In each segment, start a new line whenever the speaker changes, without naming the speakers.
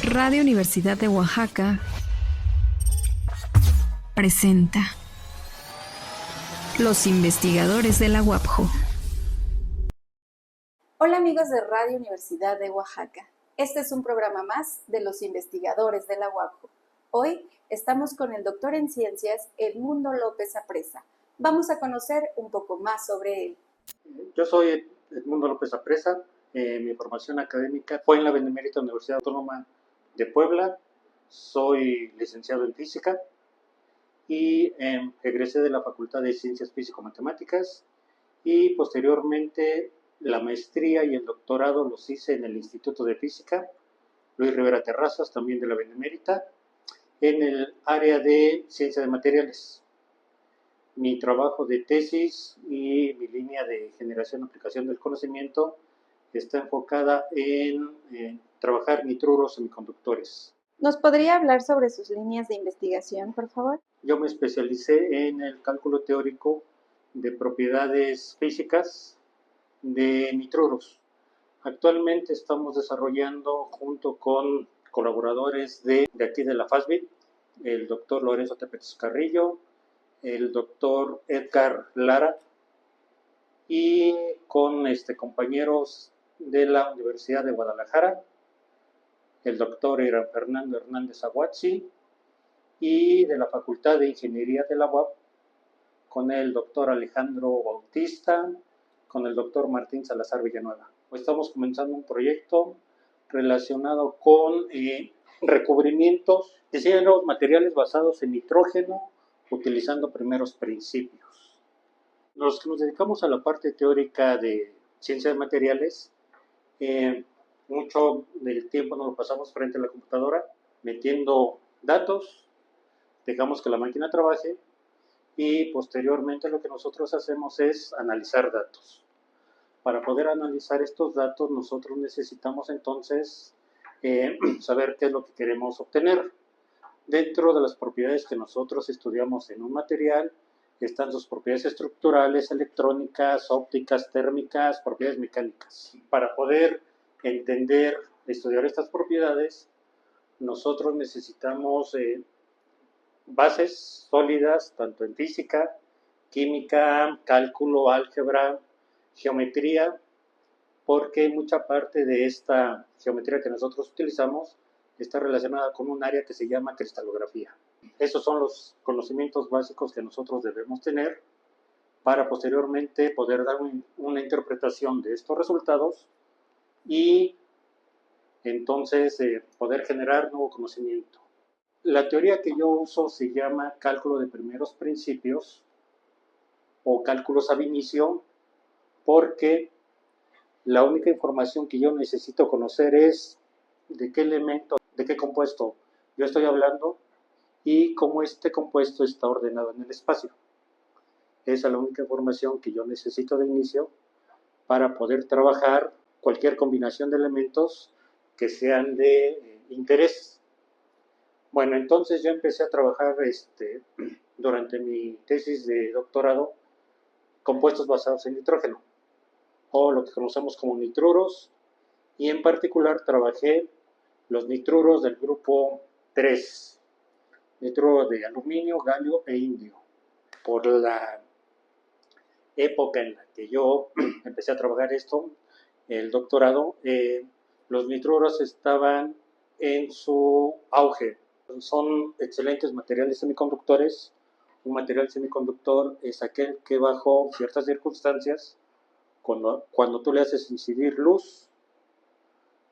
Radio Universidad de Oaxaca presenta Los investigadores de la UAPJO.
Hola amigos de Radio Universidad de Oaxaca. Este es un programa más de los investigadores de la UAPJO. Hoy estamos con el doctor en ciencias Edmundo López Apresa. Vamos a conocer un poco más sobre él.
Yo soy Edmundo López Apresa. Mi formación académica fue en la Benemérita Universidad Autónoma de Puebla. Soy licenciado en física y egresé de la Facultad de Ciencias Físico-Matemáticas y posteriormente la maestría y el doctorado los hice en el Instituto de Física Luis Rivera Terrazas, también de la Benemérita, en el área de ciencia de materiales. Mi trabajo de tesis y mi línea de generación y aplicación del conocimiento está enfocada en trabajar nitruros semiconductores.
¿Nos podría hablar sobre sus líneas de investigación, por favor?
Yo me especialicé en el cálculo teórico de propiedades físicas de nitruros. Actualmente estamos desarrollando junto con colaboradores de aquí de la FASBIT, el doctor Lorenzo Tepetz Carrillo, el doctor Edgar Lara y con compañeros de la Universidad de Guadalajara, el doctor Irán Fernando Hernández Aguazzi, y de la Facultad de Ingeniería de la UAP, con el doctor Alejandro Bautista, con el doctor Martín Salazar Villanueva. Estamos comenzando un proyecto relacionado con recubrimientos, diseño de nuevos materiales basados en nitrógeno, utilizando primeros principios. Los que nos dedicamos a la parte teórica de ciencia de materiales, mucho del tiempo nos lo pasamos frente a la computadora, metiendo datos, dejamos que la máquina trabaje y posteriormente lo que nosotros hacemos es analizar datos. Para poder analizar estos datos nosotros necesitamos entonces saber qué es lo que queremos obtener. Dentro de las propiedades que nosotros estudiamos en un material están sus propiedades estructurales, electrónicas, ópticas, térmicas, propiedades mecánicas. Para poder entender, estudiar estas propiedades, nosotros necesitamos bases sólidas, tanto en física, química, cálculo, álgebra, geometría, porque mucha parte de esta geometría que nosotros utilizamos está relacionada con un área que se llama cristalografía. Esos son los conocimientos básicos que nosotros debemos tener para posteriormente poder dar una interpretación de estos resultados y entonces poder generar nuevo conocimiento. La teoría que yo uso se llama cálculo de primeros principios o cálculos ab inicio, porque la única información que yo necesito conocer es de qué elemento, de qué compuesto yo estoy hablando y cómo este compuesto está ordenado en el espacio. Esa es la única información que yo necesito de inicio para poder trabajar cualquier combinación de elementos que sean de interés. Bueno, entonces yo empecé a trabajar durante mi tesis de doctorado compuestos basados en nitrógeno, o lo que conocemos como nitruros, y en particular trabajé los nitruros del grupo 3, nitruro de aluminio, galio e indio. Por la época en la que yo empecé a trabajar esto, el doctorado, los nitruros estaban en su auge. Son excelentes materiales semiconductores. Un material semiconductor es aquel que bajo ciertas circunstancias, cuando tú le haces incidir luz,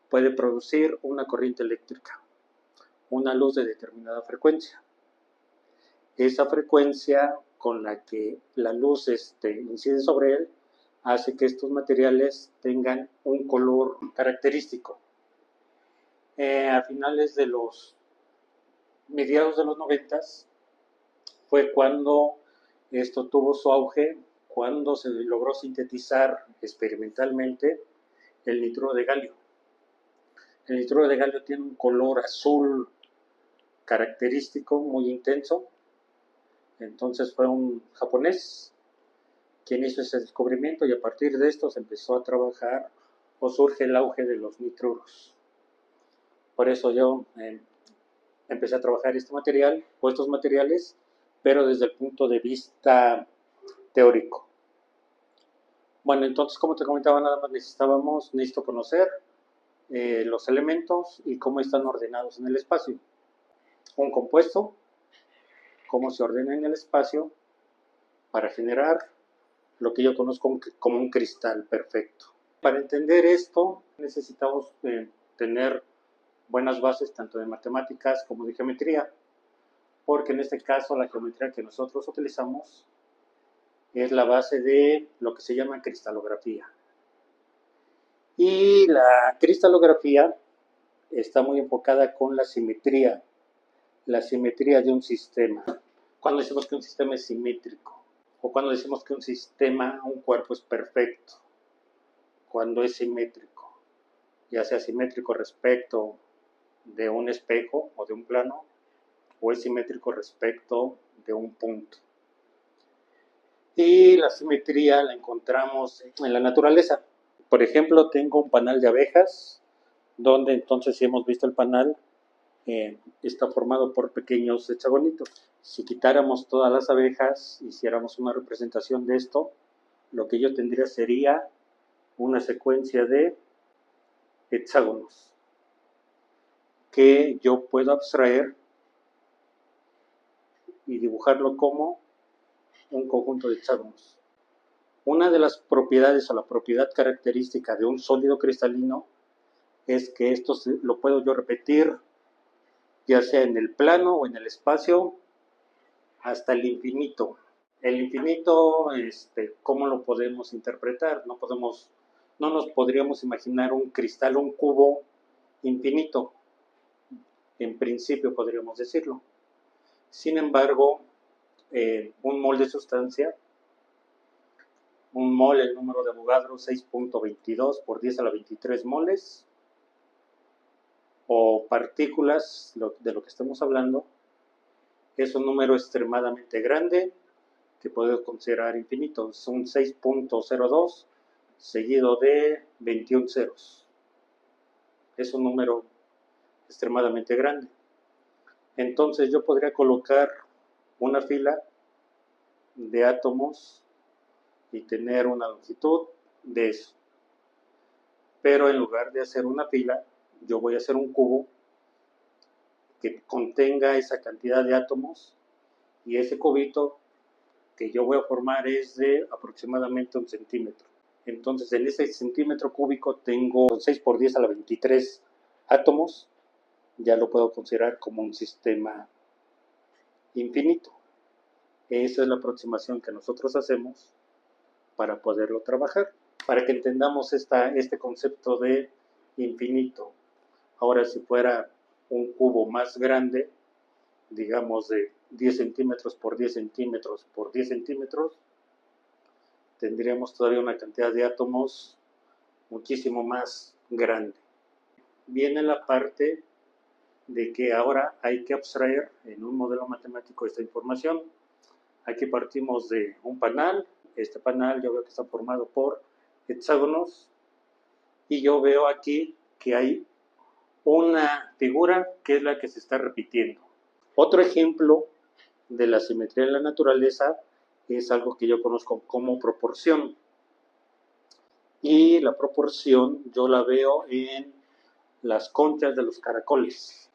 puede producir una corriente eléctrica, una luz de determinada frecuencia. Esa frecuencia con la que la luz incide sobre él hace que estos materiales tengan un color característico. A finales de mediados de los 90s fue cuando esto tuvo su auge, cuando se logró sintetizar experimentalmente el nitruro de galio. El nitruro de galio tiene un color azul característico, muy intenso. Entonces fue un japonés quien hizo ese descubrimiento y a partir de esto se empezó a trabajar o surge el auge de los nitruros. Por eso yo empecé a trabajar este material o estos materiales, pero desde el punto de vista teórico. Bueno, entonces, como te comentaba, nada más necesito conocer los elementos y cómo están ordenados en el espacio. Un compuesto, cómo se ordena en el espacio para generar lo que yo conozco como un cristal perfecto. Para entender esto, necesitamos tener buenas bases tanto de matemáticas como de geometría, porque en este caso la geometría que nosotros utilizamos es la base de lo que se llama cristalografía. Y la cristalografía está muy enfocada con la simetría de un sistema. Cuando decimos que un sistema es simétrico, o cuando decimos que un cuerpo es perfecto, cuando es simétrico, ya sea simétrico respecto de un espejo o de un plano, o es simétrico respecto de un punto. Y la simetría la encontramos en la naturaleza. Por ejemplo, tengo un panal de abejas, donde entonces, si hemos visto el panal, está formado por pequeños hexagonitos. Si quitáramos todas las abejas, hiciéramos una representación de esto, lo que yo tendría sería una secuencia de hexágonos que yo puedo abstraer y dibujarlo como un conjunto de hexágonos. Una de las propiedades o la propiedad característica de un sólido cristalino es que esto lo puedo yo repetir ya sea en el plano o en el espacio hasta el infinito. El infinito, ¿cómo lo podemos interpretar? No nos podríamos imaginar un cristal, un cubo infinito. En principio podríamos decirlo. Sin embargo, un mol de sustancia, un mol, el número de Avogadro, 6.22 por 10 a la 23 moles, o partículas, de lo que estamos hablando, es un número extremadamente grande que puedo considerar infinito. Son 6.02 seguido de 21 ceros. Es un número extremadamente grande. Entonces yo podría colocar una fila de átomos y tener una longitud de eso. Pero en lugar de hacer una fila, yo voy a hacer un cubo que contenga esa cantidad de átomos, y ese cubito que yo voy a formar es de aproximadamente 1 centímetro. Entonces en ese centímetro cúbico tengo 6 por 10 a la 23 átomos. Ya lo puedo considerar como un sistema infinito. Esa es la aproximación que nosotros hacemos para poderlo trabajar, para que entendamos este concepto de infinito. Ahora, si fuera un cubo más grande, digamos de 10 centímetros por 10 centímetros por 10 centímetros, tendríamos todavía una cantidad de átomos muchísimo más grande. Viene la parte de que ahora hay que abstraer en un modelo matemático esta información. Aquí partimos de un panal. Este panal yo veo que está formado por hexágonos, y yo veo aquí que hay una figura que es la que se está repitiendo. Otro ejemplo de la simetría en la naturaleza es algo que yo conozco como proporción. Y la proporción yo la veo en las conchas de los caracoles.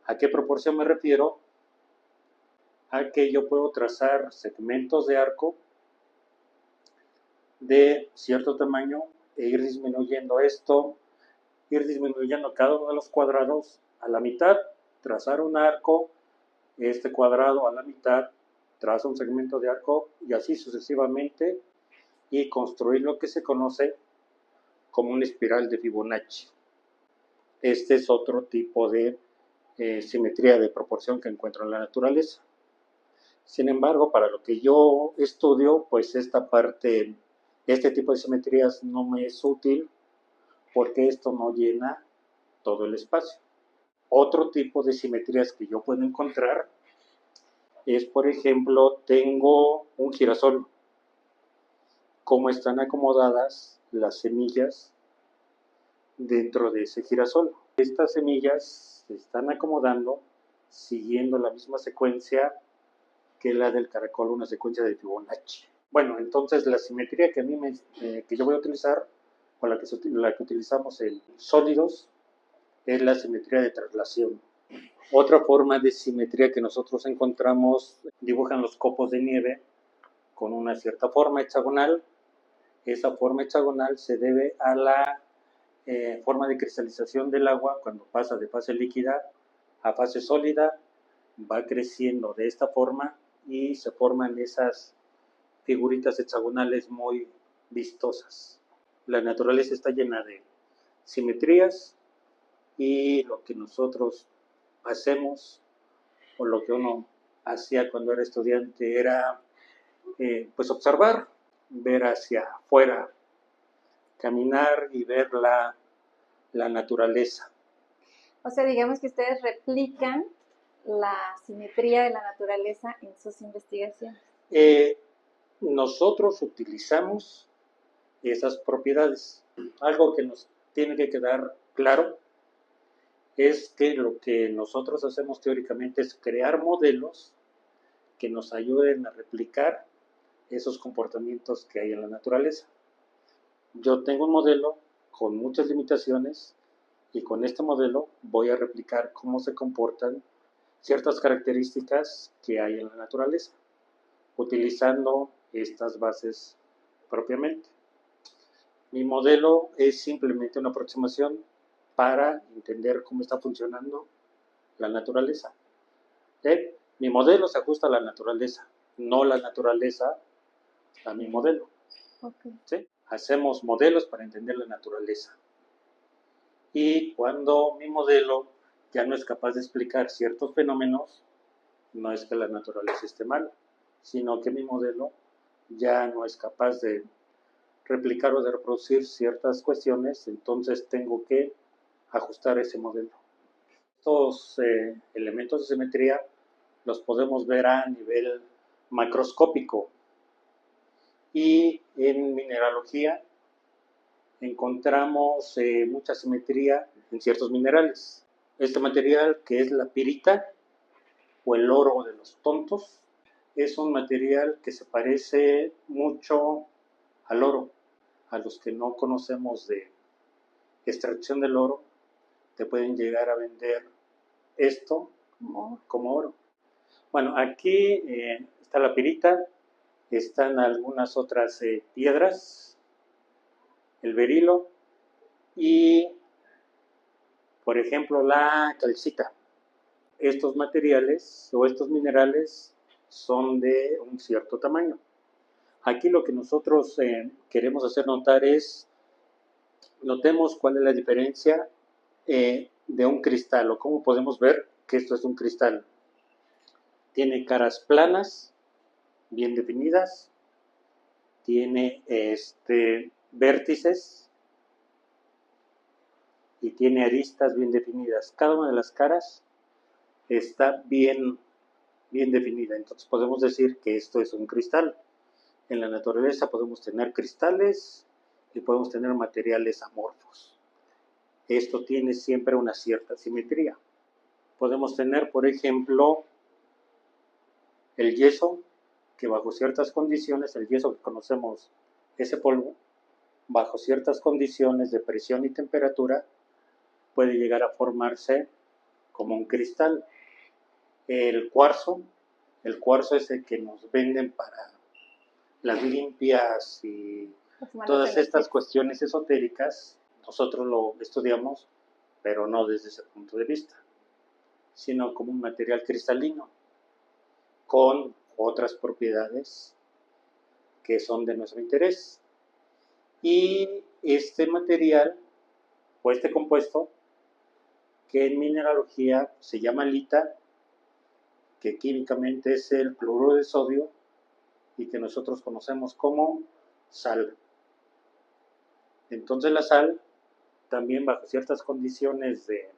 ¿A qué proporción me refiero? A que yo puedo trazar segmentos de arco de cierto tamaño e ir disminuyendo esto, ir disminuyendo cada uno de los cuadrados a la mitad, trazar un arco, este cuadrado a la mitad, traza un segmento de arco, y así sucesivamente, y construir lo que se conoce como una espiral de Fibonacci. Este es otro tipo de simetría de proporción que encuentro en la naturaleza. Sin embargo, para lo que yo estudio, pues este tipo de simetrías no me es útil, porque esto no llena todo el espacio. Otro tipo de simetrías que yo puedo encontrar es, por ejemplo, tengo un girasol. Cómo están acomodadas las semillas dentro de ese girasol. Estas semillas se están acomodando siguiendo la misma secuencia que la del caracol, una secuencia de Fibonacci. Bueno, entonces la simetría que que yo voy a utilizar, o la que utilizamos en sólidos, es la simetría de traslación. Otra forma de simetría que nosotros encontramos, dibujan los copos de nieve con una cierta forma hexagonal. Esa forma hexagonal se debe a la forma de cristalización del agua cuando pasa de fase líquida a fase sólida, va creciendo de esta forma y se forman esas figuritas hexagonales muy vistosas. La naturaleza está llena de simetrías y lo que nosotros hacemos o lo que uno hacía cuando era estudiante era pues observar, ver hacia afuera, caminar y ver la naturaleza.
O sea, digamos que ustedes replican la simetría de la naturaleza en sus investigaciones.
Nosotros utilizamos esas propiedades. Algo que nos tiene que quedar claro es que lo que nosotros hacemos teóricamente es crear modelos que nos ayuden a replicar esos comportamientos que hay en la naturaleza. Yo tengo un modelo con muchas limitaciones y con este modelo voy a replicar cómo se comportan ciertas características que hay en la naturaleza, utilizando estas bases propiamente. Mi modelo es simplemente una aproximación para entender cómo está funcionando la naturaleza. Mi modelo se ajusta a la naturaleza, no la naturaleza a mi modelo.
Okay.
¿Sí? Hacemos modelos para entender la naturaleza. Y cuando mi modelo ya no es capaz de explicar ciertos fenómenos, no es que la naturaleza esté mal, sino que mi modelo ya no es capaz de replicar o de reproducir ciertas cuestiones, entonces tengo que ajustar ese modelo. Estos elementos de simetría los podemos ver a nivel macroscópico y en mineralogía encontramos mucha simetría en ciertos minerales. Este material, que es la pirita o el oro de los tontos, es un material que se parece mucho al oro. A los que no conocemos de extracción del oro, te pueden llegar a vender esto como oro. Bueno, aquí está la pirita, están algunas otras piedras, el berilo y, por ejemplo, la calcita. Estos materiales o estos minerales son de un cierto tamaño. Aquí lo que nosotros queremos hacer notar es, notemos cuál es la diferencia de un cristal o cómo podemos ver que esto es un cristal. Tiene caras planas, bien definidas, tiene vértices y tiene aristas bien definidas. Cada una de las caras está bien definida, entonces podemos decir que esto es un cristal. En la naturaleza podemos tener cristales y podemos tener materiales amorfos. Esto tiene siempre una cierta simetría. Podemos tener, por ejemplo, el yeso, que bajo ciertas condiciones, el yeso que conocemos, ese polvo, bajo ciertas condiciones de presión y temperatura, puede llegar a formarse como un cristal. El cuarzo es el que nos venden para las limpias y todas estas cuestiones esotéricas. Nosotros lo estudiamos, pero no desde ese punto de vista, sino como un material cristalino con otras propiedades que son de nuestro interés. Y este material o este compuesto, que en mineralogía se llama lita, que químicamente es el cloruro de sodio y que nosotros conocemos como sal. Entonces la sal, también bajo ciertas condiciones de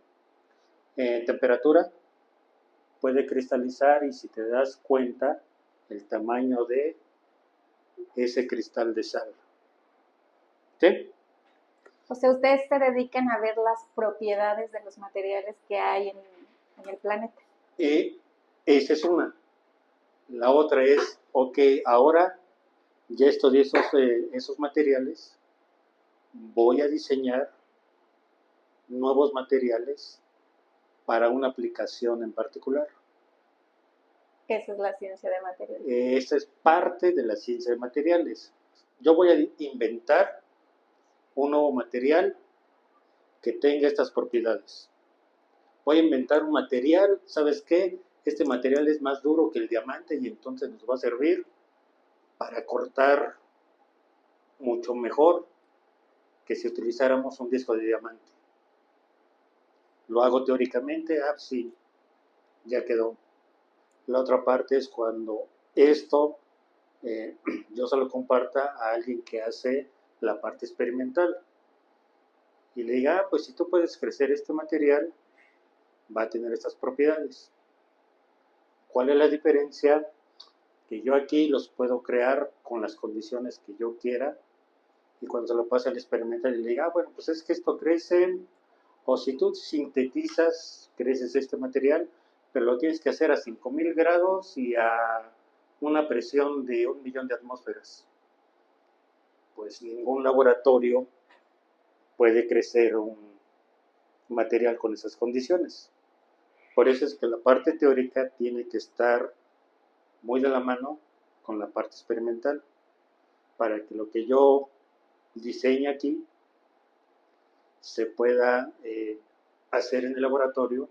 temperatura, puede cristalizar y si te das cuenta el tamaño de ese cristal de sal. ¿Sí?
O sea, ustedes se dedican a ver las propiedades de los materiales que hay en el planeta.
Esa es una. La otra es, ok, ahora ya estudié esos materiales, voy a diseñar nuevos materiales para una aplicación en particular.
Esa es la ciencia de materiales.
Esta es parte de la ciencia de materiales. Yo voy a inventar un nuevo material que tenga estas propiedades. Voy a inventar un material, ¿sabes qué? Este material es más duro que el diamante y entonces nos va a servir para cortar mucho mejor que si utilizáramos un disco de diamante. Lo hago teóricamente, sí, ya quedó. La otra parte es cuando esto yo se lo comparta a alguien que hace la parte experimental y le diga, pues si tú puedes crecer este material, va a tener estas propiedades. ¿Cuál es la diferencia? Que yo aquí los puedo crear con las condiciones que yo quiera y cuando se lo pase al experimental y le diga, bueno, pues es que esto crece, o si tú sintetizas, creces este material, pero lo tienes que hacer a 5000 grados y a una presión de 1.000.000 de atmósferas. Pues ningún laboratorio puede crecer un material con esas condiciones. Por eso es que la parte teórica tiene que estar muy de la mano con la parte experimental, para que lo que yo diseñe aquí se pueda hacer en el laboratorio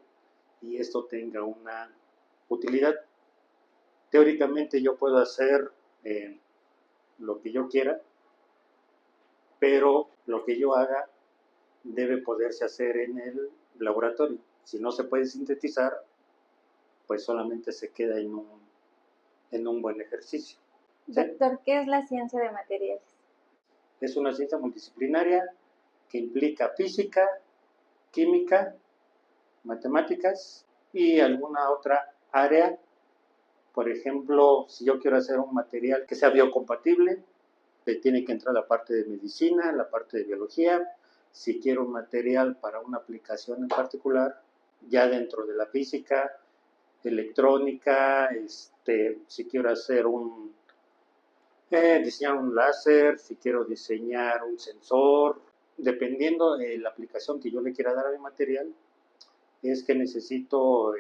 y esto tenga una utilidad. Teóricamente yo puedo hacer lo que yo quiera, pero lo que yo haga debe poderse hacer en el laboratorio. Si no se puede sintetizar, pues solamente se queda en un buen ejercicio. ¿Sí?
Doctor, ¿qué es la ciencia de materiales?
Es una ciencia multidisciplinaria que implica física, química, matemáticas y alguna otra área. Por ejemplo, si yo quiero hacer un material que sea biocompatible, tiene que entrar la parte de medicina, la parte de biología. Si quiero un material para una aplicación en particular, ya dentro de la física, electrónica, si quiero hacer diseñar un láser, si quiero diseñar un sensor, dependiendo de la aplicación que yo le quiera dar al material, es que necesito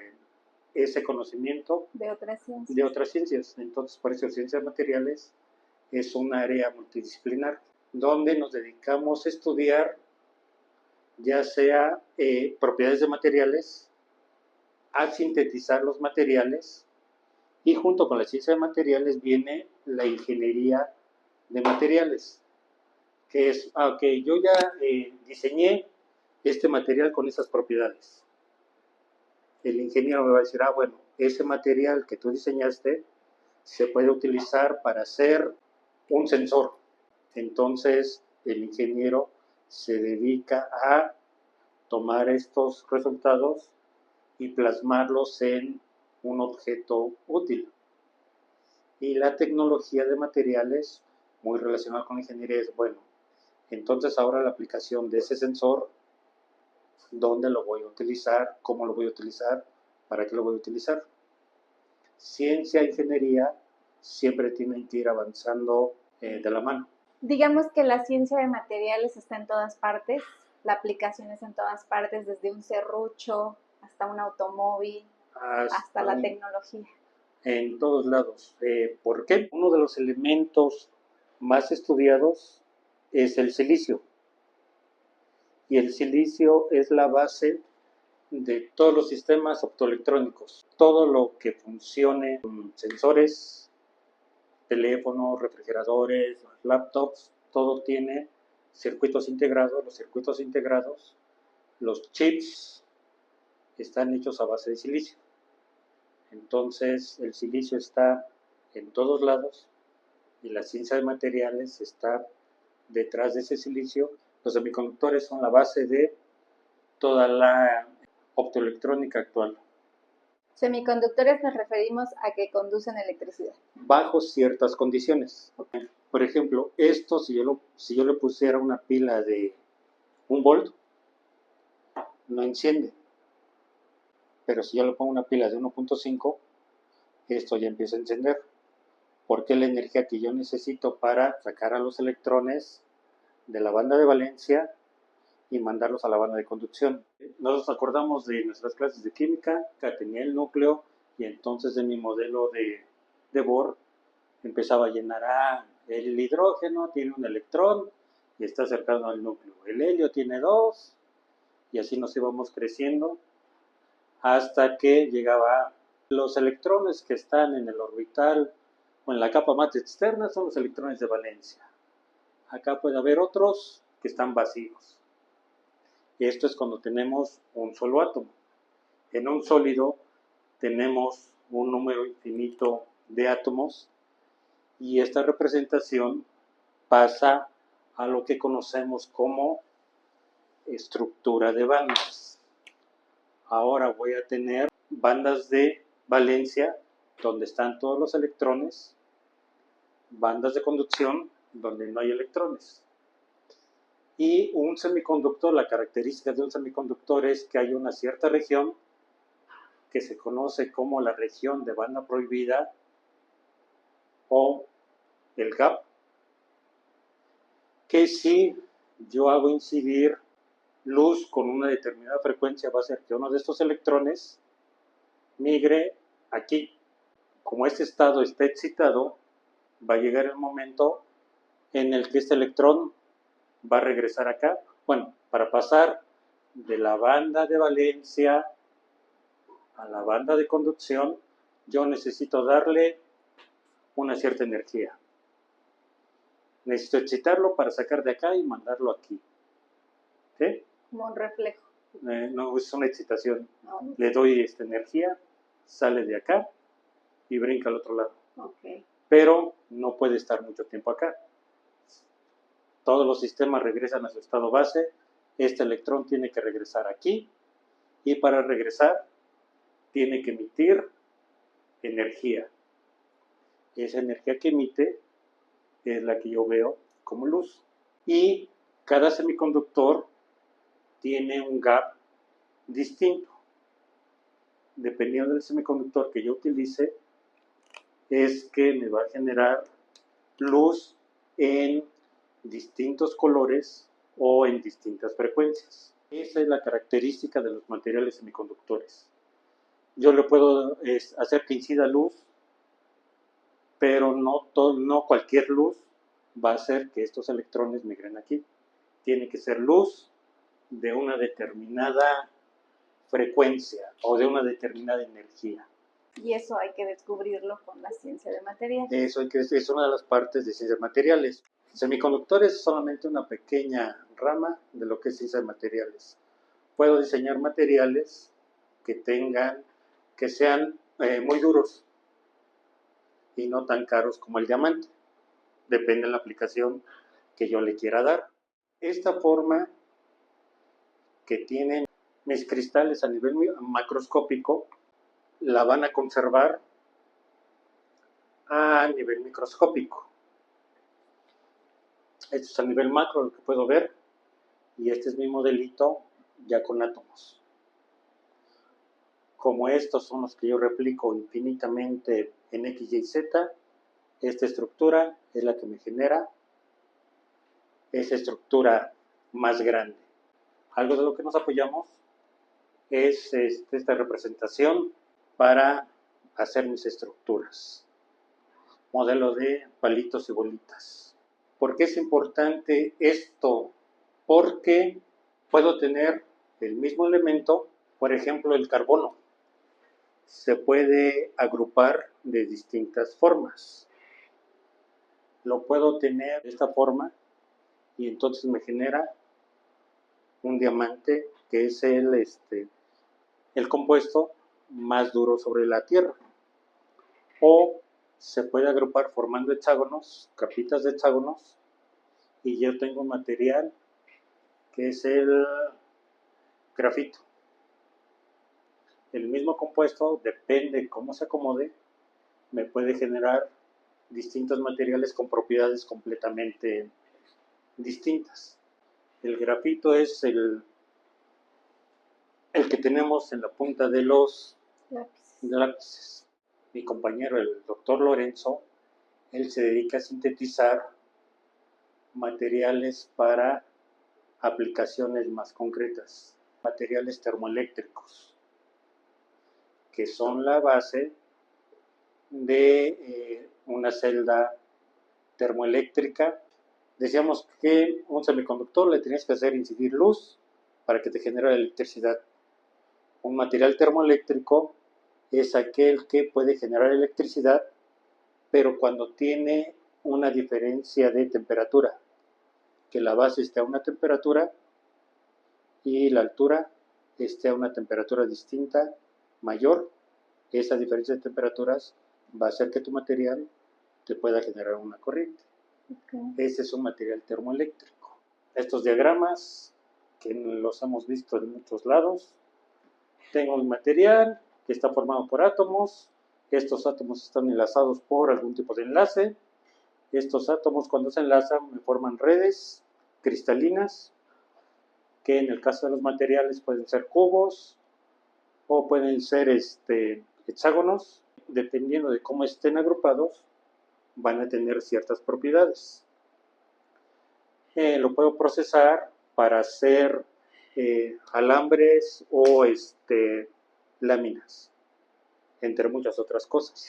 ese conocimiento
de otras ciencias.
De otras ciencias. Entonces, por eso ciencias de materiales es un área multidisciplinar, donde nos dedicamos a estudiar ya sea propiedades de materiales, a sintetizar los materiales, y junto con la ciencia de materiales viene la ingeniería de materiales, que es, yo ya diseñé este material con esas propiedades. El ingeniero me va a decir, bueno, ese material que tú diseñaste se puede utilizar para hacer un sensor. Entonces, el ingeniero se dedica a tomar estos resultados y plasmarlos en un objeto útil. Y la tecnología de materiales, muy relacionada con la ingeniería, es, bueno, entonces ahora la aplicación de ese sensor, ¿dónde lo voy a utilizar? ¿Cómo lo voy a utilizar? ¿Para qué lo voy a utilizar? Ciencia e ingeniería siempre tienen que ir avanzando de la mano.
Digamos que la ciencia de materiales está en todas partes, la aplicación es en todas partes, desde un serrucho hasta un automóvil, hasta la tecnología.
En todos lados. ¿Por qué? Uno de los elementos más estudiados es el silicio. Y el silicio es la base de todos los sistemas optoelectrónicos. Todo lo que funcione con sensores, teléfonos, refrigeradores, laptops, todo tiene circuitos integrados. Los circuitos integrados, los chips, están hechos a base de silicio. Entonces, el silicio está en todos lados y la ciencia de materiales está detrás de ese silicio. Los semiconductores son la base de toda la optoelectrónica actual.
Semiconductores nos referimos a que conducen electricidad.
Bajo ciertas condiciones. Okay. Por ejemplo, esto, si yo le pusiera una pila de 1 volt, no enciende. Pero si yo le pongo una pila de 1.5, esto ya empieza a encender. Porque es la energía que yo necesito para sacar a los electrones de la banda de valencia y mandarlos a la banda de conducción. Nos acordamos de nuestras clases de química, que tenía el núcleo, y entonces de mi modelo de Bohr empezaba a llenar, el hidrógeno tiene un electrón y está cercano al núcleo, el helio tiene 2, y así nos íbamos creciendo hasta que llegaba los electrones que están en el orbital o en la capa más externa, son los electrones de valencia. Acá puede haber otros que están vacíos. Y esto es cuando tenemos un solo átomo. En un sólido tenemos un número infinito de átomos y esta representación pasa a lo que conocemos como estructura de bandas. Ahora voy a tener bandas de valencia donde están todos los electrones, bandas de conducción donde no hay electrones. Y un semiconductor, la característica de un semiconductor es que hay una cierta región que se conoce como la región de banda prohibida o el gap, que si yo hago incidir luz con una determinada frecuencia va a hacer que uno de estos electrones migre aquí. Como este estado está excitado, va a llegar el momento en el que este electrón va a regresar acá. Bueno, para pasar de la banda de valencia a la banda de conducción, yo necesito darle una cierta energía. Necesito excitarlo para sacar de acá y mandarlo aquí. ¿Sí?
Como un reflejo.
No es una excitación.
No.
Le doy esta energía, sale de acá y brinca al otro lado.
Okay.
Pero no puede estar mucho tiempo acá. Todos los sistemas regresan a su estado base. Este electrón tiene que regresar aquí y para regresar tiene que emitir energía. Esa energía que emite es la que yo veo como luz. Y cada semiconductor tiene un gap distinto. Dependiendo del semiconductor que yo utilice, es que me va a generar luz en distintos colores o en distintas frecuencias. Esa es la característica de los materiales semiconductores. Yo le puedo hacer que incida luz, pero no cualquier luz va a hacer que estos electrones migren aquí. Tiene que ser luz de una determinada frecuencia o de una determinada energía.
Y eso hay que descubrirlo con la ciencia de materiales.
Eso es una de las partes de ciencias de materiales. Semiconductores es solamente una pequeña rama de lo que es ciencia de materiales. Puedo diseñar materiales que sean muy duros y no tan caros como el diamante. Depende de la aplicación que yo le quiera dar. Esta forma que tienen mis cristales a nivel macroscópico la van a conservar a nivel microscópico. Esto es a nivel macro lo que puedo ver y este es mi modelito ya con átomos. Como estos son los que yo replico infinitamente en X, Y, Z, esta estructura es la que me genera esa estructura más grande. Algo de lo que nos apoyamos es esta representación para hacer mis estructuras. Modelo de palitos y bolitas. ¿Por qué es importante esto? Porque puedo tener el mismo elemento, por ejemplo el carbono. Se puede agrupar de distintas formas. Lo puedo tener de esta forma y entonces me genera un diamante que es el compuesto más duro sobre la Tierra. O se puede agrupar formando hexágonos, capitas de hexágonos, y yo tengo un material que es el grafito. El mismo compuesto, depende cómo se acomode, me puede generar distintos materiales con propiedades completamente distintas. El grafito es el que tenemos en la punta de los lápices. Mi compañero, el doctor Lorenzo, él se dedica a sintetizar materiales para aplicaciones más concretas, materiales termoeléctricos, que son la base de una celda termoeléctrica. Decíamos que un semiconductor le tenías que hacer incidir luz para que te genere electricidad. Un material termoeléctrico es aquel que puede generar electricidad, pero cuando tiene una diferencia de temperatura, que la base esté a una temperatura y la altura esté a una temperatura distinta, mayor. Esa diferencia de temperaturas va a hacer que tu material te pueda generar una corriente. Ese es un material termoeléctrico. Estos diagramas, que los hemos visto en muchos lados, tengo un material que está formado por átomos. Estos átomos están enlazados por algún tipo de enlace. Estos átomos, cuando se enlazan, me forman redes cristalinas, que en el caso de los materiales pueden ser cubos o pueden ser hexágonos. Dependiendo de cómo estén agrupados, van a tener ciertas propiedades. Lo puedo procesar para hacer alambres o láminas, entre muchas otras cosas.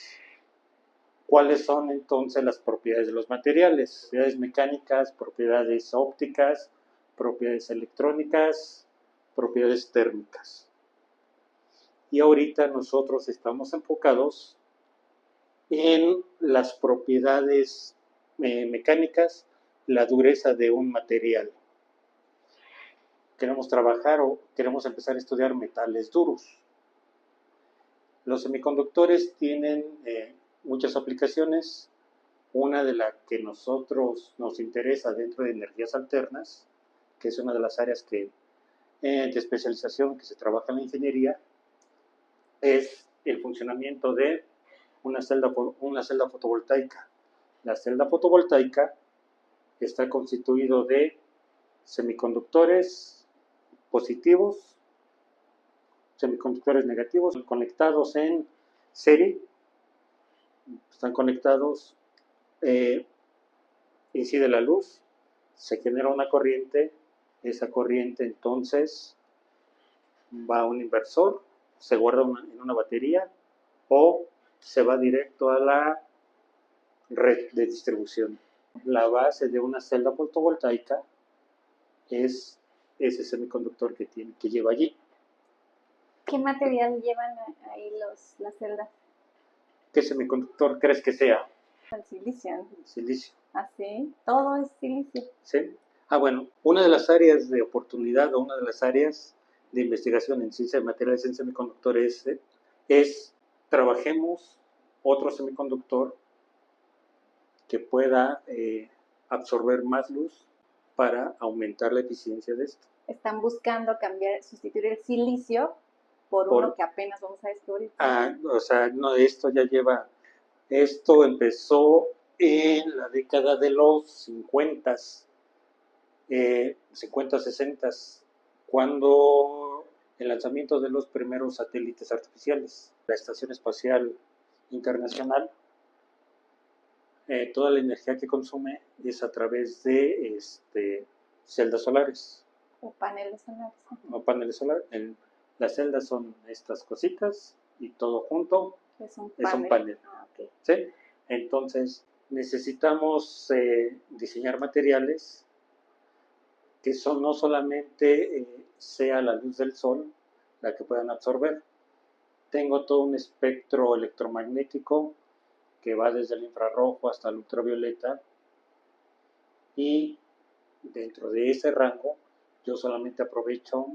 ¿Cuáles son entonces las propiedades de los materiales? Propiedades mecánicas, propiedades ópticas, propiedades electrónicas, propiedades térmicas. Y ahorita nosotros estamos enfocados en las propiedades mecánicas, la dureza de un material. Queremos trabajar o queremos empezar a estudiar metales duros. Los semiconductores tienen muchas aplicaciones. Una de las que nosotros nos interesa dentro de energías alternas, que es una de las áreas de especialización que se trabaja en la ingeniería, es el funcionamiento de una celda fotovoltaica. La celda fotovoltaica está constituido de semiconductores positivos, semiconductores negativos, conectados en serie. Están conectados, incide la luz, se genera una corriente. Esa corriente entonces va a un inversor, se guarda en una batería o se va directo a la red de distribución. La base de una celda fotovoltaica es ese semiconductor que lleva allí.
¿Qué material llevan ahí las celdas?
¿Qué semiconductor crees que sea?
El silicio.
Silicio.
¿Ah, sí? Todo es silicio.
¿Sí? Bueno, una de las áreas de oportunidad o una de las áreas de investigación en ciencia de materiales en semiconductores es trabajemos otro semiconductor que pueda absorber más luz para aumentar la eficiencia de esto.
Están buscando sustituir el silicio por uno que apenas vamos a descubrir.
No, esto empezó en la década de los 50, 60, cuando el lanzamiento de los primeros satélites artificiales, la Estación Espacial Internacional, toda la energía que consume es a través de celdas solares.
O paneles solares.
O paneles solares. Las celdas son estas cositas y todo junto
es un
panel.
Okay.
¿Sí? Entonces necesitamos diseñar materiales que no solamente sea la luz del sol la que puedan absorber. Tengo todo un espectro electromagnético que va desde el infrarrojo hasta el ultravioleta, y dentro de ese rango yo solamente aprovecho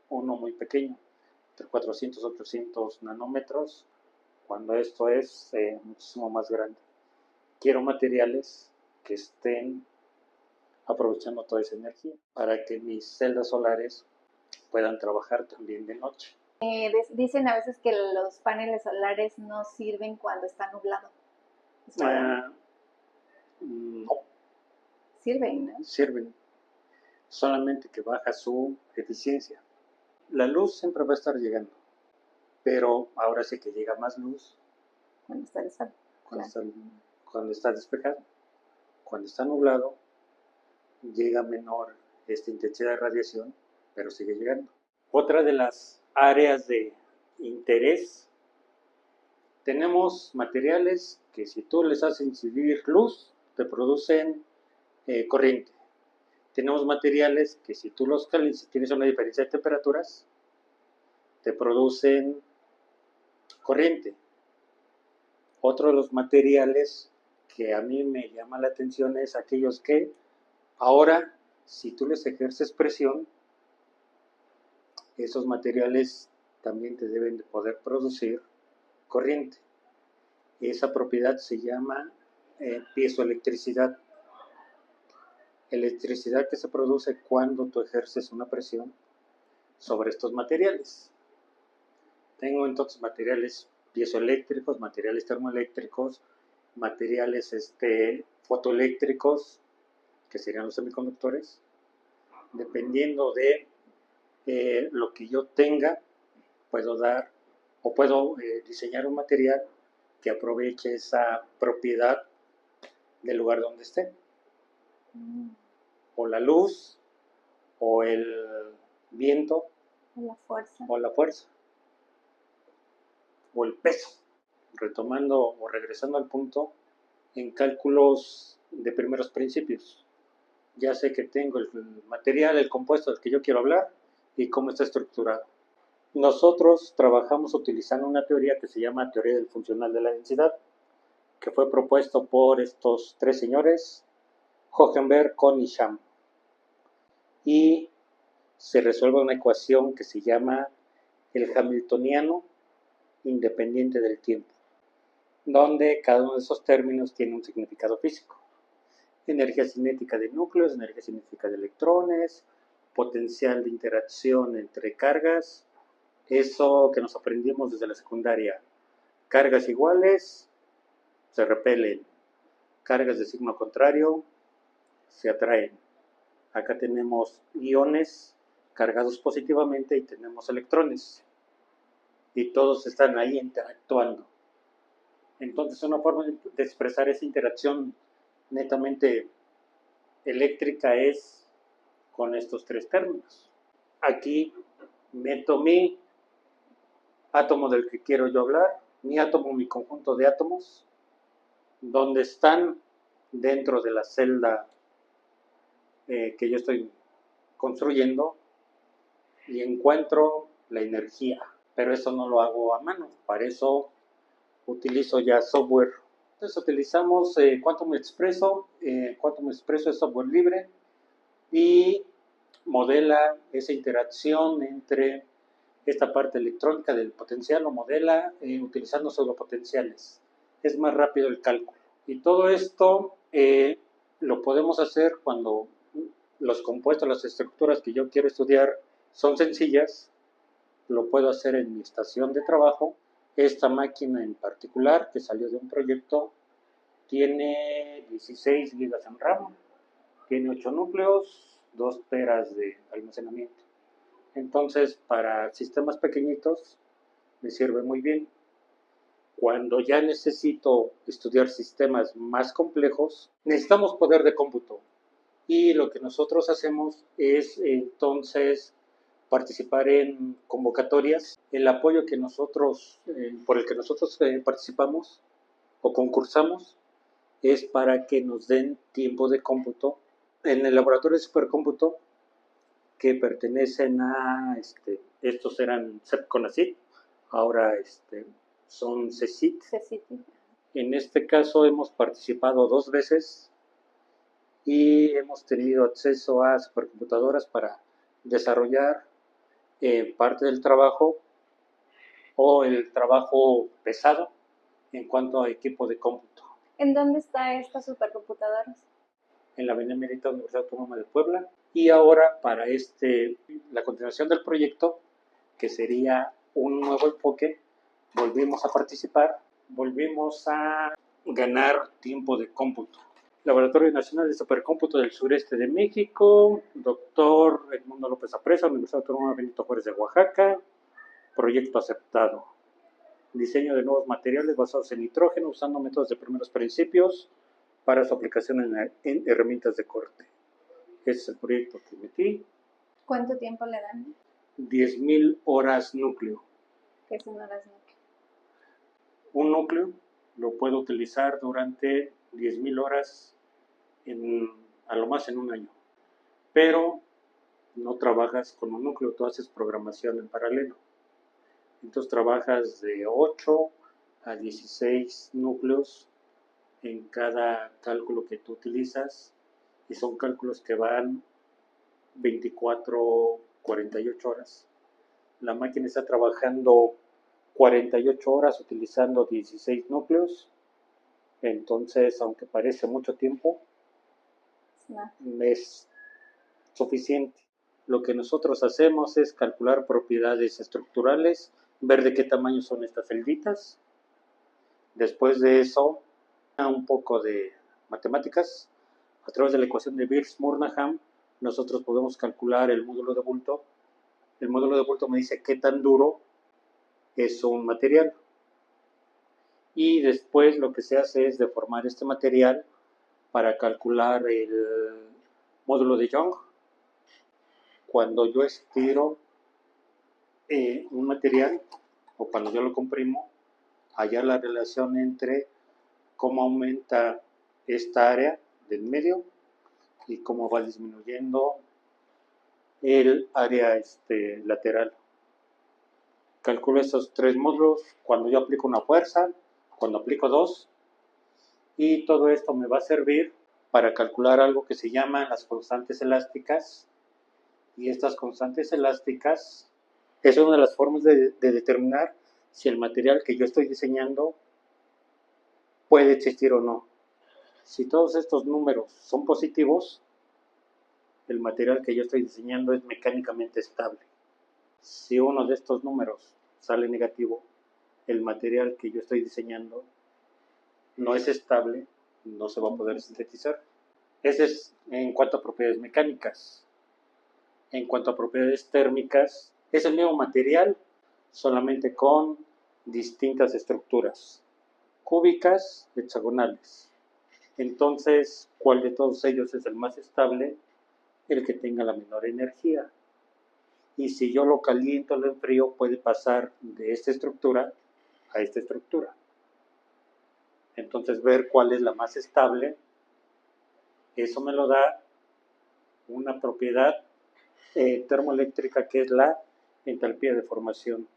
uno muy pequeño, entre 400 y 800 nanómetros, cuando esto es muchísimo más grande. Quiero materiales que estén aprovechando toda esa energía para que mis celdas solares puedan trabajar también de noche.
Dicen a veces que los paneles solares no sirven cuando está nublado.
No.
Sirven, ¿no?
solamente que baja su eficiencia. La luz siempre va a estar llegando, pero ahora sí que llega más luz
Cuando está el sol.
cuando está despejado. Cuando está nublado, llega menor esta intensidad de radiación, pero sigue llegando. Otra de las áreas de interés, tenemos materiales que si tú les haces incidir luz, te producen corriente. Tenemos materiales que si tú los calientas, si tienes una diferencia de temperaturas, te producen corriente. Otro de los materiales que a mí me llama la atención es aquellos que ahora, si tú les ejerces presión, esos materiales también te deben de poder producir corriente. Esa propiedad se llama piezoelectricidad. Electricidad que se produce cuando tú ejerces una presión sobre estos materiales. Tengo entonces materiales piezoeléctricos, materiales termoeléctricos, materiales fotoeléctricos, que serían los semiconductores. Dependiendo de lo que yo tenga, puedo dar o puedo diseñar un material que aproveche esa propiedad del lugar donde esté. O la luz, o el viento,
O la fuerza.
O el peso. Retomando o regresando al punto, en cálculos de primeros principios, ya sé que tengo el material, el compuesto del que yo quiero hablar y cómo está estructurado. Nosotros trabajamos utilizando una teoría que se llama teoría del funcional de la densidad, que fue propuesto por estos tres señores, Hohenberg, Kohn y Sham. Y se resuelve una ecuación que se llama el hamiltoniano independiente del tiempo, donde cada uno de esos términos tiene un significado físico. Energía cinética de núcleos, energía cinética de electrones, potencial de interacción entre cargas, eso que nos aprendimos desde la secundaria. Cargas iguales se repelen, cargas de signo contrario se atraen. Acá tenemos iones cargados positivamente y tenemos electrones, y todos están ahí interactuando. Entonces, una forma de expresar esa interacción netamente eléctrica es con estos tres términos. Aquí meto mi átomo del que quiero yo hablar, mi átomo, mi conjunto de átomos, donde están dentro de la celda que yo estoy construyendo, y encuentro la energía. Pero eso no lo hago a mano, para eso utilizo ya software. Entonces utilizamos Quantum Expresso. Quantum Expresso es software libre y modela esa interacción entre esta parte electrónica del potencial, lo modela utilizando pseudopotenciales. Es más rápido el cálculo. Y todo esto lo podemos hacer cuando los compuestos, las estructuras que yo quiero estudiar son sencillas. Lo puedo hacer en mi estación de trabajo. Esta máquina en particular, que salió de un proyecto, tiene 16 GB en RAM, tiene 8 núcleos, 2 teras de almacenamiento. Entonces, para sistemas pequeñitos me sirve muy bien. Cuando ya necesito estudiar sistemas más complejos, necesitamos poder de cómputo. Y lo que nosotros hacemos es entonces participar en convocatorias. El apoyo que nosotros, por el que nosotros participamos o concursamos, es para que nos den tiempo de cómputo en el laboratorio de supercómputo, que pertenecen a, estos eran CEP-CONACYT, ahora son CECYT. En este caso hemos participado 2 veces y hemos tenido acceso a supercomputadoras para desarrollar parte del trabajo o el trabajo pesado en cuanto a equipo de cómputo.
¿En dónde está estas supercomputadoras?
En la Benemérita Universidad Autónoma de Puebla. Y ahora para la continuación del proyecto, que sería un nuevo enfoque, volvimos a participar, volvimos a ganar tiempo de cómputo. Laboratorio Nacional de Supercómputo del Sureste de México, doctor Edmundo López Apresa, Universidad Autónoma Benito Juárez de Oaxaca, proyecto aceptado. Diseño de nuevos materiales basados en nitrógeno usando métodos de primeros principios para su aplicación en herramientas de corte. Ese es el proyecto que metí.
¿Cuánto tiempo le dan?
10,000 horas núcleo.
¿Qué son horas núcleo?
Un núcleo lo puedo utilizar durante 10,000 horas a lo más en un año. Pero no trabajas con un núcleo, tú haces programación en paralelo. Entonces trabajas de 8 a 16 núcleos en cada cálculo que tú utilizas y son cálculos que van 24, 48 horas. La máquina está trabajando 48 horas utilizando 16 núcleos. Entonces, aunque parece mucho tiempo, es suficiente. Lo que nosotros hacemos es calcular propiedades estructurales, ver de qué tamaño son estas celditas. Después de eso, un poco de matemáticas. A través de la ecuación de Birch-Murnaghan, nosotros podemos calcular el módulo de bulto. El módulo de bulto me dice qué tan duro es un material. Y después lo que se hace es deformar este material para calcular el módulo de Young. Cuando yo estiro un material o cuando yo lo comprimo, hallar la relación entre cómo aumenta esta área del medio y cómo va disminuyendo el área lateral. Calculo esos tres módulos cuando yo aplico una fuerza, cuando aplico dos, y todo esto me va a servir para calcular algo que se llaman las constantes elásticas. Y estas constantes elásticas es una de las formas de determinar si el material que yo estoy diseñando puede existir o no. Si todos estos números son positivos, el material que yo estoy diseñando es mecánicamente estable. Si uno de estos números sale negativo, el material que yo estoy diseñando no es estable, no se va a poder sintetizar. Ese es en cuanto a propiedades mecánicas. En cuanto a propiedades térmicas, es el mismo material, solamente con distintas estructuras, cúbicas, hexagonales. Entonces, ¿cuál de todos ellos es el más estable? El que tenga la menor energía. Y si yo lo caliento o lo enfrío, puede pasar de esta estructura a esta estructura. Entonces, ver cuál es la más estable, eso me lo da una propiedad termoeléctrica que es la entalpía de formación.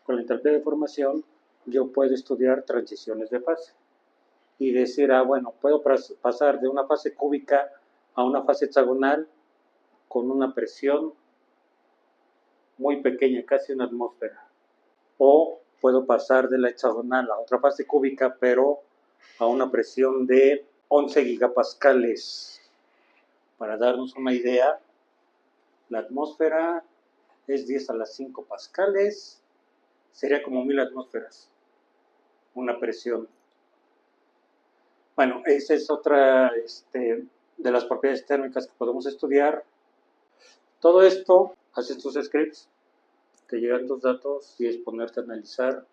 Con la entalpía de formación yo puedo estudiar transiciones de fase y decir, bueno, puedo pasar de una fase cúbica a una fase hexagonal con una presión muy pequeña, casi una atmósfera. O puedo pasar de la hexagonal a otra fase cúbica, pero a una presión de 11 gigapascales. Para darnos una idea, la atmósfera es 10 a la 5 pascales, sería como 1000 atmósferas, una presión. Bueno, esa es otra de las propiedades térmicas que podemos estudiar. Todo esto, haces tus scripts, te llegan tus datos y es ponerte a analizar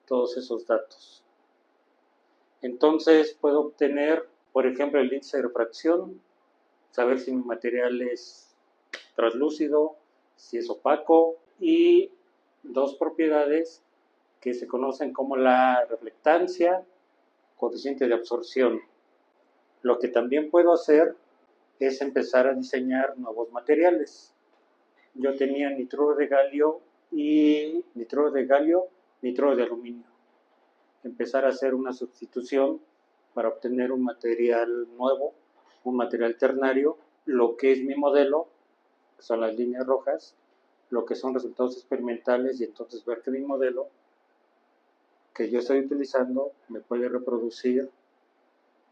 todos esos datos. Entonces puedo obtener, por ejemplo, el índice de refracción, saber si mi material es translúcido, si es opaco, y dos propiedades que se conocen como la reflectancia, coeficiente de absorción. Lo que también puedo hacer es empezar a diseñar nuevos materiales. Yo tenía nitruro de galio y nitruro de aluminio. Empezar a hacer una sustitución para obtener un material nuevo, un material ternario. Lo que es mi modelo son las líneas rojas, lo que son resultados experimentales, y entonces ver que mi modelo que yo estoy utilizando me puede reproducir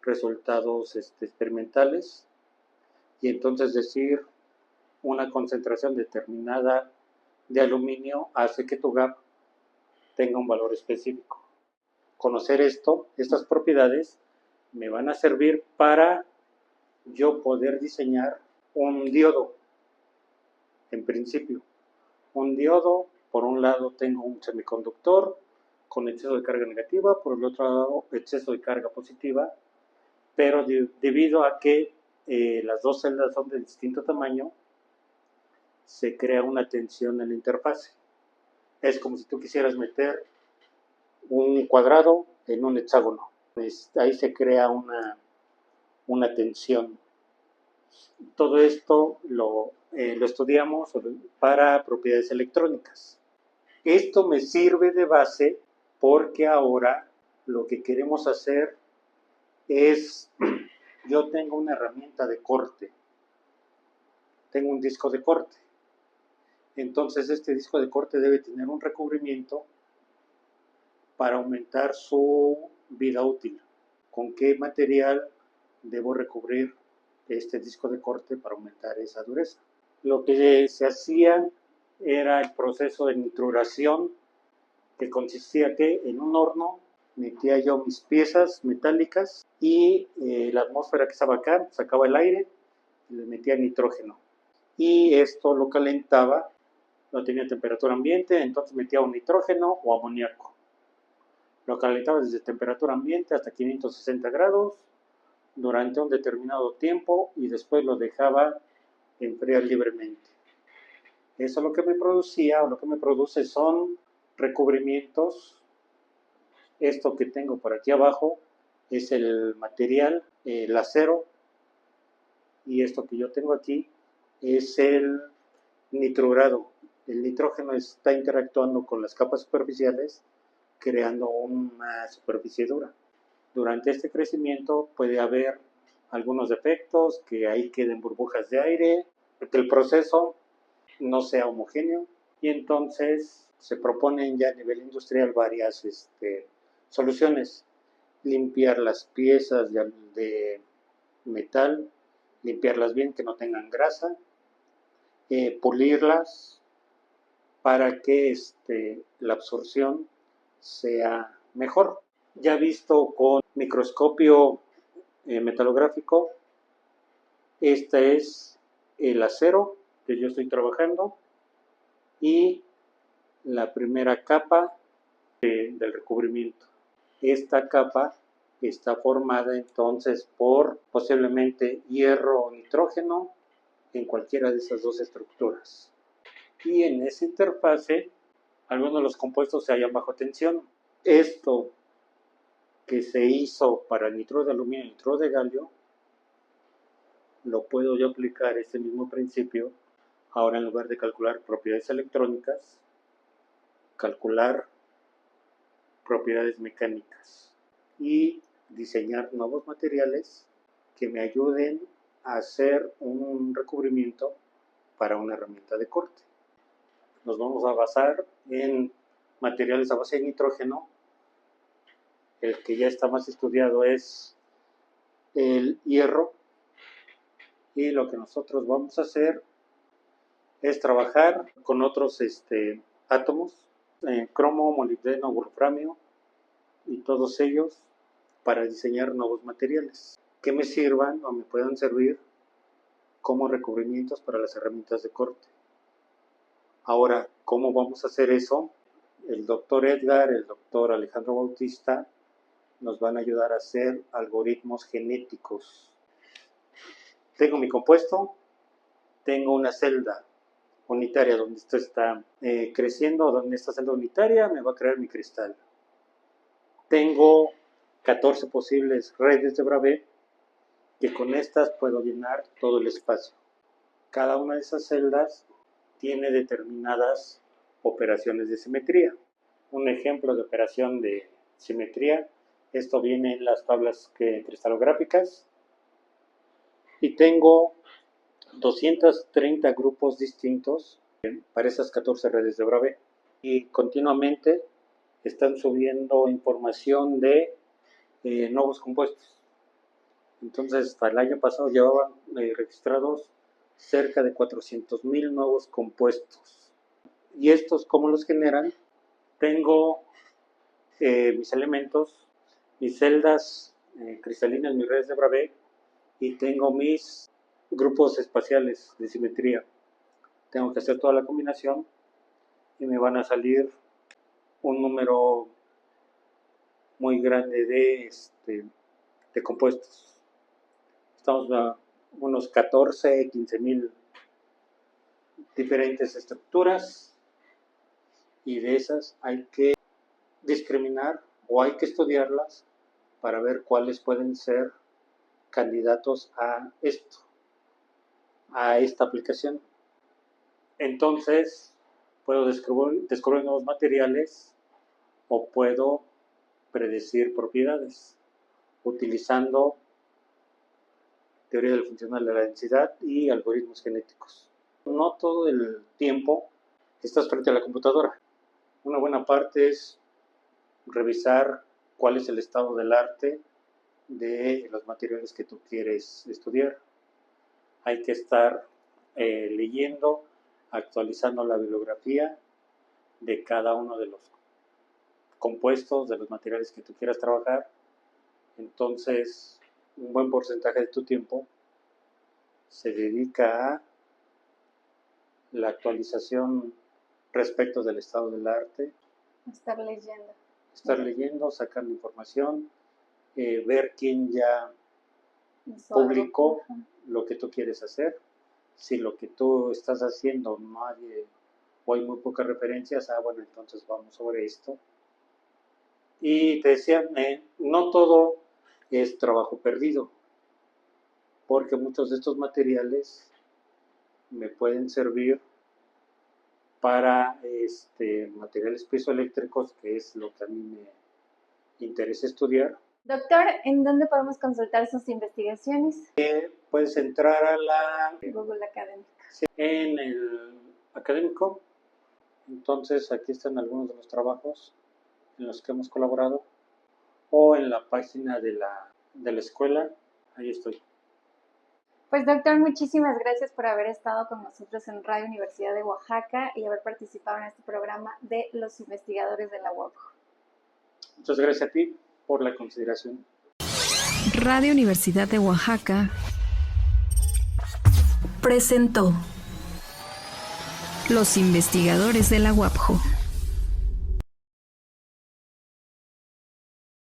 resultados experimentales, y entonces decir una concentración determinada de aluminio hace que tu gap tenga un valor específico. Conocer estas propiedades, me van a servir para yo poder diseñar un diodo. En principio, un diodo, por un lado tengo un semiconductor con exceso de carga negativa, por el otro lado exceso de carga positiva, pero debido a que las dos celdas son de distinto tamaño, se crea una tensión en la interfase. Es como si tú quisieras meter un cuadrado en un hexágono. Ahí se crea una tensión. Todo esto lo estudiamos para propiedades electrónicas. Esto me sirve de base porque ahora lo que queremos hacer es, yo tengo una herramienta de corte, tengo un disco de corte. Entonces este disco de corte debe tener un recubrimiento para aumentar su vida útil. ¿Con qué material debo recubrir este disco de corte para aumentar esa dureza? Lo que se hacía era el proceso de nituración, que consistía que en un horno metía yo mis piezas metálicas y la atmósfera que estaba acá sacaba el aire y le metía nitrógeno. Y esto lo calentaba, no tenía temperatura ambiente, entonces metía un nitrógeno o amoníaco. Lo calentaba desde temperatura ambiente hasta 560 grados durante un determinado tiempo y después lo dejaba enfriar libremente. Eso lo que me producía o lo que me produce son recubrimientos. Esto que tengo por aquí abajo es el material, el acero, y esto que yo tengo aquí es el nitrurado. El nitrógeno está interactuando con las capas superficiales creando una superficie dura. Durante este crecimiento puede haber algunos defectos, que ahí queden burbujas de aire, que el proceso no sea homogéneo, y entonces se proponen ya a nivel industrial varias soluciones. Limpiar las piezas de metal, limpiarlas bien, que no tengan grasa, pulirlas para que la absorción sea mejor. Ya visto con microscopio metalográfico, este es el acero que yo estoy trabajando y la primera capa del recubrimiento. Esta capa está formada entonces por posiblemente hierro o nitrógeno en cualquiera de esas dos estructuras. Y en esa interfase, algunos de los compuestos se hallan bajo tensión. Esto que se hizo para el nitruro de aluminio y el nitruro de galio, lo puedo yo aplicar este mismo principio. Ahora, en lugar de calcular propiedades electrónicas, calcular propiedades mecánicas y diseñar nuevos materiales que me ayuden a hacer un recubrimiento para una herramienta de corte. Nos vamos a basar en materiales a base de nitrógeno. El que ya está más estudiado es el hierro, y lo que nosotros vamos a hacer es trabajar con otros átomos, cromo, molibdeno, wolframio y todos ellos para diseñar nuevos materiales que me sirvan o me puedan servir como recubrimientos para las herramientas de corte. Ahora, ¿cómo vamos a hacer eso? El doctor Edgar, el doctor Alejandro Bautista nos van a ayudar a hacer algoritmos genéticos. Tengo mi compuesto, tengo una celda unitaria donde esto está creciendo, donde esta celda unitaria me va a crear mi cristal. Tengo 14 posibles redes de Bravais que con estas puedo llenar todo el espacio. Cada una de esas celdas tiene determinadas operaciones de simetría. Un ejemplo de operación de simetría, esto viene en las tablas cristalográficas, y tengo 230 grupos distintos para esas 14 redes de Bravais, y continuamente están subiendo información de nuevos compuestos. Entonces, hasta el año pasado llevaban registrados cerca de 400,000 nuevos compuestos. ¿Y estos cómo los generan? Tengo mis elementos, mis celdas cristalinas, mis redes de Bravais, y tengo mis grupos espaciales de simetría. Tengo que hacer toda la combinación y me van a salir un número muy grande de compuestos. Estamos a unos 14, 15 mil diferentes estructuras, y de esas hay que discriminar o hay que estudiarlas para ver cuáles pueden ser candidatos a esto, a esta aplicación. Entonces puedo descubrir nuevos materiales o puedo predecir propiedades utilizando teoría del funcional de la densidad y algoritmos genéticos. No todo el tiempo estás frente a la computadora. Una buena parte es revisar cuál es el estado del arte de los materiales que tú quieres estudiar. Hay que estar leyendo, actualizando la bibliografía de cada uno de los compuestos, de los materiales que tú quieras trabajar. Entonces, un buen porcentaje de tu tiempo se dedica a la actualización respecto del estado del arte.
Estar leyendo.
Estar leyendo, sacando información, ver quién ya publicó lo que tú quieres hacer. Si lo que tú estás haciendo nadie o hay muy pocas referencias, bueno, entonces vamos sobre esto. Y te decía, no todo es trabajo perdido, porque muchos de estos materiales me pueden servir para materiales piezoeléctricos, que es lo que a mí me interesa estudiar.
Doctor, ¿en dónde podemos consultar sus investigaciones?
Puedes entrar a la
Google Académico.
En el académico. Entonces aquí están algunos de los trabajos en los que hemos colaborado, o en la página de la escuela, ahí estoy.
Pues doctor, muchísimas gracias por haber estado con nosotros en Radio Universidad de Oaxaca y haber participado en este programa de los investigadores de la UAPJO.
Muchas gracias a ti por la consideración.
Radio Universidad de Oaxaca presentó Los investigadores de la UAPJO.